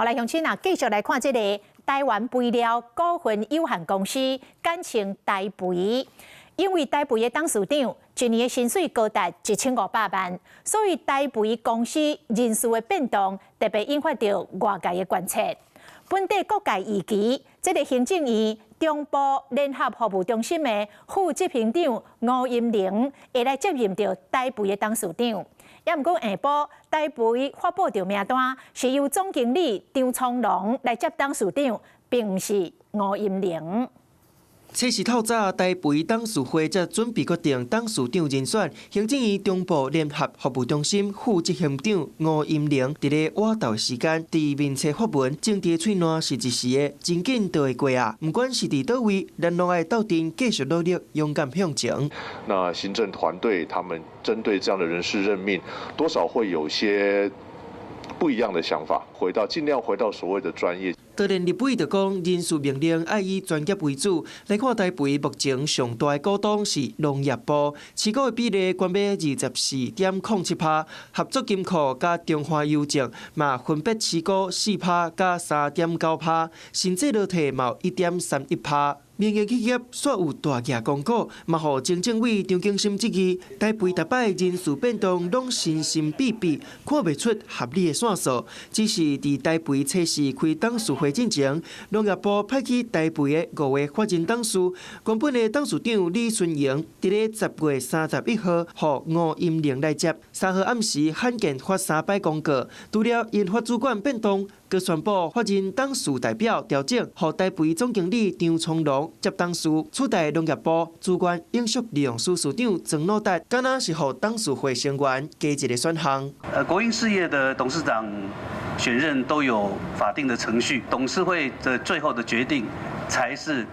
好，来乡亲啊，继续来看这个台湾肥料股份有限公司，简称台肥。因为台肥的董事长一年的薪水高达1500万，所以台肥公司人事的变动特别引发到外界的关切。本地各界预期，这个行政院中部联合服务中心的副执行长吴音玲会来接任到台肥的董事长。也毋过下晡，台肥发布着名单，是由总经理张聪龙来接董事长，并毋是吴音玲。这是透早台肥董事会才准备决定董事长人选，行政院中部联合服务中心副执行长吴音玲，伫咧晚到时间伫面册发文，政治喙烂是一时的，真紧就会过啊！不管是伫倒位，咱拢爱斗阵继续努力，勇敢向前。那行政团队他们针对这样的人事任命，多少会有些不一样的想法，尽量回到所谓的专业。当然，立委就讲，人事命令爱以专业为主。来看台肥目前上大的股东是农业部，持股的比例关闭24.07%，合作金库甲中华邮政嘛分别持股4%甲3.9%，甚至落体嘛1.31%。民营企业煞有大额公告，嘛，互经政委张景心质疑，台肥逐摆人事变动拢神神秘秘，看袂出合理的线索。只是伫台肥测试开董事会进前，农业部派去台肥的5位法人董事，原本的董事长李顺营，伫咧10月31号，互吴音玲来接。3号暗时罕见发3摆公告，除了研发主管变动。佮宣布法人董事代表调整，互台肥总经理张聪龙接董事，取代农业部主管永续利用司处长曾诺达，敢若是互董事会成员加一个选项。国营事业的董事长选任都有法定的程序，董事会的最后的决定才是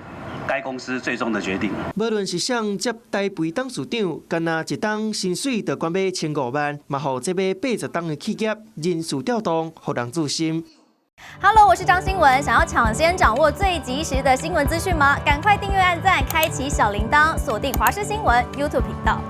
该公司最终的决定。无论是谁接台肥董事长，敢若一档薪水就关闭1500万，嘛互这笔80档的企业人事调动，互人注心。Hello， 我是张新文。想要抢先掌握最及时的新闻资讯吗？赶快订阅、按赞、开启小铃铛，锁定华视新闻 YouTube 频道。